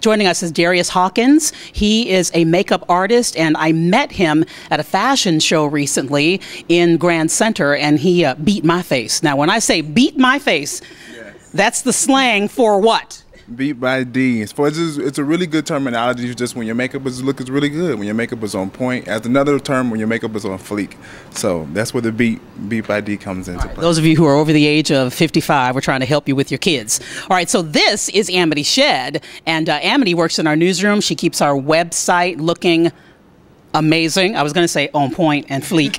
Joining us is Darius Hawkins. He is a makeup artist, and I met him at a fashion show recently in Grand Center, and he beat my face. Now, when I say beat my face, yes, that's the slang for what? Beat by D. It's a really good terminology just when your makeup is looking really good, when your makeup is on point. As another term, when your makeup is on fleek. So that's where the beat by D comes into play. Those of you who are over the age of 55, we're trying to help you with your kids. All right, so this is Amity Shed, and Amity works in our newsroom. She keeps our website looking amazing. I was going to say on point and fleek.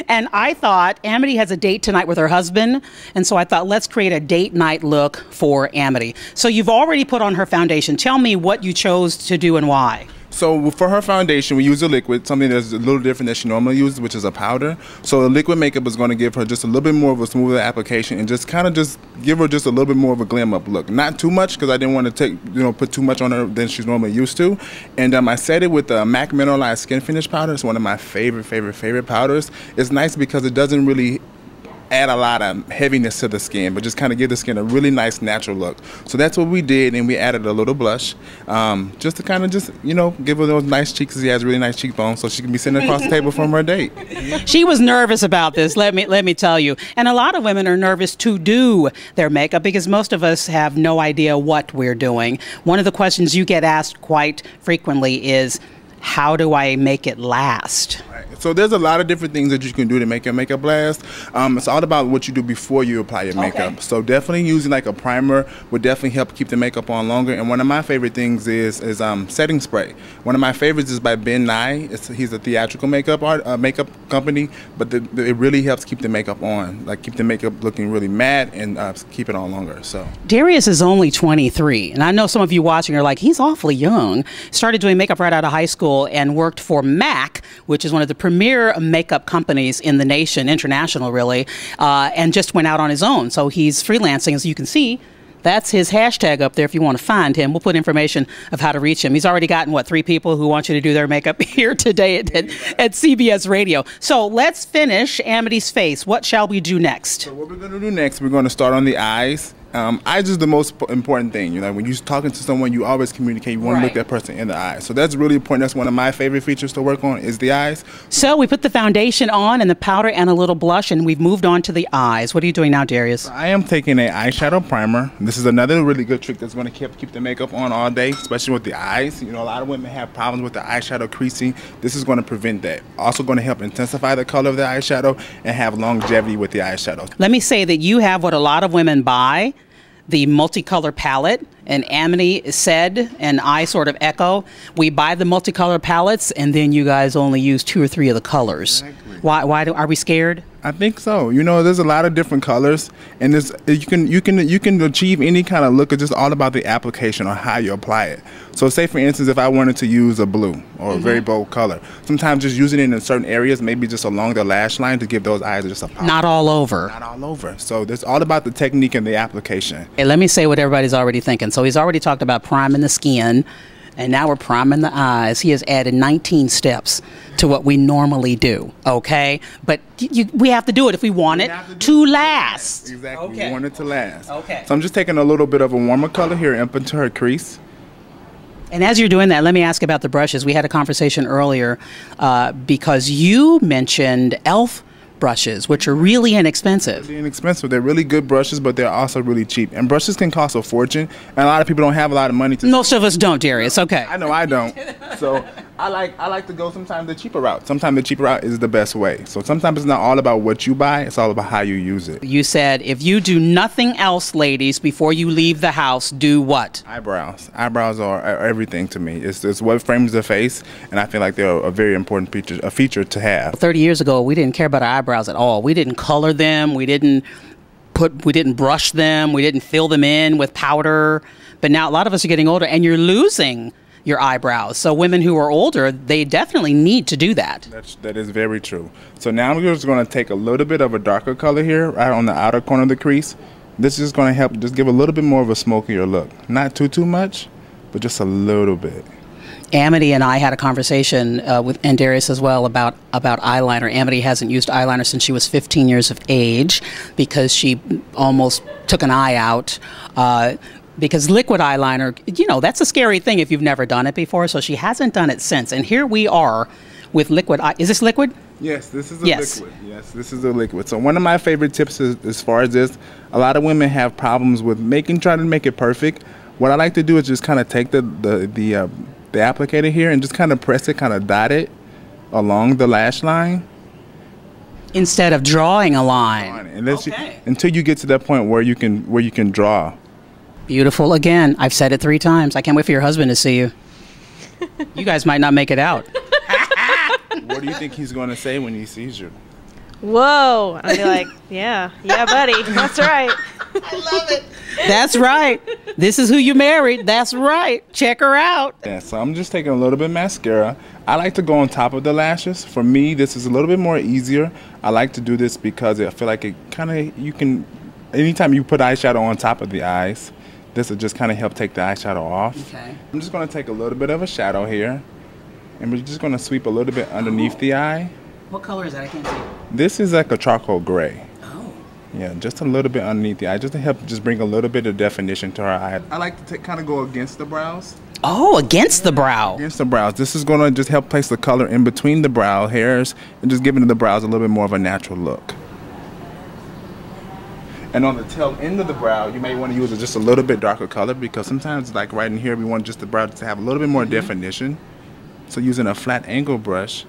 And I thought Amity has a date tonight with her husband, and so I thought let's create a date night look for Amity. So you've already put on her foundation. Tell me what you chose to do and why. So for her foundation, we use a liquid, something that's a little different than she normally uses, which is a powder. So the liquid makeup is going to give her just a little bit more of a smoother application and just kind of just give her just a little bit more of a glam up look. Not too much, because I didn't want to put too much on her than she's normally used to. And I set it with the MAC Mineralized Skin Finish powder. It's one of my favorite powders. It's nice because it doesn't really add a lot of heaviness to the skin, but just kind of give the skin a really nice natural look. So that's what we did, and we added a little blush just to kind of give her those nice cheeks. She has really nice cheekbones, so she can be sitting across the table from her date. She was nervous about this, let me tell you. And a lot of women are nervous to do their makeup because most of us have no idea what we're doing. One of the questions you get asked quite frequently is, how do I make it last? Right. So there's a lot of different things that you can do to make your makeup last. It's all about what you do before you apply your makeup. Okay. So definitely using like a primer would definitely help keep the makeup on longer. And one of my favorite things is setting spray. One of my favorites is by Ben Nye. He's a theatrical makeup company, but it really helps keep the makeup on, like keep the makeup looking really matte and keep it on longer. So Darius is only 23, and I know some of you watching are like, he's awfully young. Started doing makeup right out of high school and worked for MAC, which is one of the premier makeup companies in the nation, international really, and just went out on his own. So he's freelancing, as you can see. That's his hashtag up there if you want to find him. We'll put information of how to reach him. He's already gotten, what, 3 people who want you to do their makeup here today at CBS Radio. So let's finish Amity's face. What shall we do next? So what we're going to do next, we're going to start on the eyes. Eyes is the most important thing. When you're talking to someone, you always communicate. You want to look that person in the eye. So that's really important. That's one of my favorite features to work on is the eyes. So we put the foundation on and the powder and a little blush, and we've moved on to the eyes. What are you doing now, Darius? I am taking an eyeshadow primer. This is another really good trick that's going to keep the makeup on all day, especially with the eyes. A lot of women have problems with the eyeshadow creasing. This is going to prevent that. Also going to help intensify the color of the eyeshadow and have longevity with the eyeshadow. Let me say that you have what a lot of women buy, the multicolor palette, and Amity said, and I sort of echo, we buy the multicolor palettes and then you guys only use 2 or 3 of the colors. Exactly. Why are we scared? I think so. There's a lot of different colors, and you can achieve any kind of look. It's just all about the application or how you apply it. So say for instance, if I wanted to use a blue or a very bold color, sometimes just using it in certain areas, maybe just along the lash line to give those eyes just a pop. Not all over. Not all over. So it's all about the technique and the application. Hey, let me say what everybody's already thinking. So he's already talked about priming the skin, and now we're priming the eyes. He has added 19 steps to what we normally do, okay? But we have to do it if we want it to last. Exactly, okay. We want it to last. Okay. So I'm just taking a little bit of a warmer color here up into her crease. And as you're doing that, let me ask about the brushes. We had a conversation earlier because you mentioned e.l.f. brushes, which are really inexpensive. Really inexpensive. They're really good brushes, but they're also really cheap. And brushes can cost a fortune, and a lot of people don't have a lot of money to. Most of us don't, Darius. Okay. I know I don't. So I like to go sometimes the cheaper route. Sometimes the cheaper route is the best way. So sometimes it's not all about what you buy, it's all about how you use it. You said if you do nothing else, ladies, before you leave the house, do what? Eyebrows. Eyebrows are everything to me. It's what frames the face, and I feel like they're a very important feature to have. 30 years ago, we didn't care about our eyebrows at all. We didn't color them. We didn't brush them. We didn't fill them in with powder. But now a lot of us are getting older, and you're losing your eyebrows. So women who are older, they definitely need to do that. That is very true. So now we're just going to take a little bit of a darker color here, right on the outer corner of the crease. This is going to help just give a little bit more of a smokier look. Not too much, but just a little bit. Amity and I had a conversation and Darius as well about eyeliner. Amity hasn't used eyeliner since she was 15 years of age because she almost took an eye out. Because liquid eyeliner, you know, that's a scary thing if you've never done it before. So she hasn't done it since. And here we are with liquid eye. Is this liquid? Yes, this is a liquid. Yes, this is a liquid. So one of my favorite tips is, as far as this, a lot of women have problems with trying to make it perfect. What I like to do is just kind of take the applicator here and just kind of press it, kind of dot it along the lash line. Instead of drawing a line. Until you get to that point where you can draw. Beautiful. Again, I've said it 3 times. I can't wait for your husband to see you. You guys might not make it out. What do you think he's going to say when he sees you? Whoa. I'll be like, yeah, buddy. That's right. I love it. That's right. This is who you married. That's right. Check her out. Yeah, so I'm just taking a little bit of mascara. I like to go on top of the lashes. For me, this is a little bit more easier. I like to do this because I feel like it kind of, anytime you put eyeshadow on top of the eyes, this will just kind of help take the eyeshadow off. Okay. I'm just going to take a little bit of a shadow here, and we're just going to sweep a little bit underneath the eye. What color is that? I can't see. This is like a charcoal gray. Oh. Yeah, just a little bit underneath the eye, just to help just bring a little bit of definition to our eye. I like to kind of go against the brows. Oh, against the brow. Against the brows. This is going to just help place the color in between the brow hairs and just giving the brows a little bit more of a natural look. And on the tail end of the brow, you may want to use just a little bit darker color because sometimes, like right in here, we want just the brow to have a little bit more definition. So using a flat angle brush,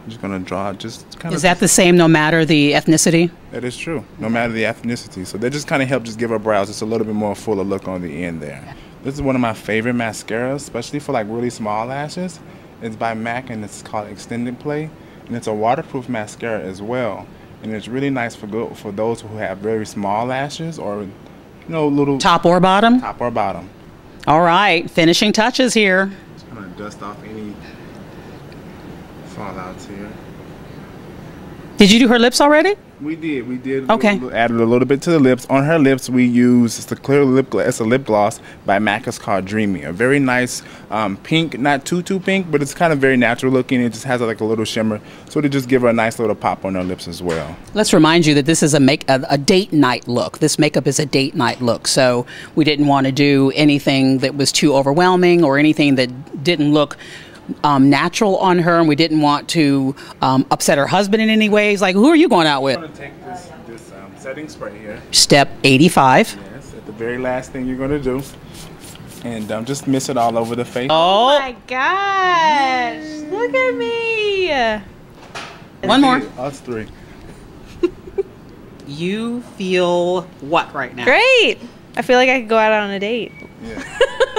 I'm just going to draw just kind of... Is that the same no matter the ethnicity? That is true, no matter the ethnicity. So they just kind of help just give our brows just a little bit more fuller look on the end there. This is one of my favorite mascaras, especially for like really small lashes. It's by MAC and it's called Extended Play. And it's a waterproof mascara as well. And it's really nice for those who have very small lashes or, little... Top or bottom? Top or bottom. All right, finishing touches here. Just going to dust off any fallouts here. Did you do her lips already? We did. Okay. Added a little bit to the lips. On her lips, we use the clear lip gloss. It's a lip gloss by MAC. It's called Dreamy. A very nice pink, not too pink, but it's kind of very natural looking. It just has like a little shimmer, so to just give her a nice little pop on her lips as well. Let's remind you that this is a date night look. This makeup is a date night look, so we didn't want to do anything that was too overwhelming or anything that didn't look natural on her, and we didn't want to upset her husband in any ways. Like, who are you going out with? I'm going to take this setting spray here. Step 85. Yes, at the very last thing you're going to do. And just mist it all over the face. Oh my gosh. Look at me. One more. Us 3. You feel what right now? Great. I feel like I could go out on a date. Yeah.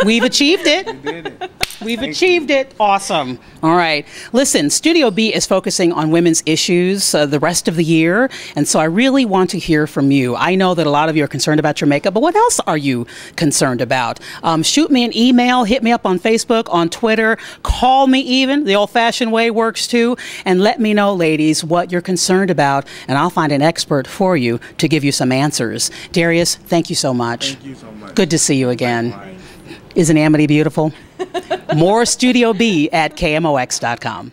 We've achieved it. We did it. We've achieved it. Awesome. All right. Listen, Studio B is focusing on women's issues the rest of the year. And so I really want to hear from you. I know that a lot of you are concerned about your makeup, but what else are you concerned about? Shoot me an email, hit me up on Facebook, on Twitter, call me even. The old-fashioned way works too. And let me know, ladies, what you're concerned about. And I'll find an expert for you to give you some answers. Darius, thank you so much. Thank you so much. Good to see you again. Isn't Amity beautiful? More Studio B at KMOX.com.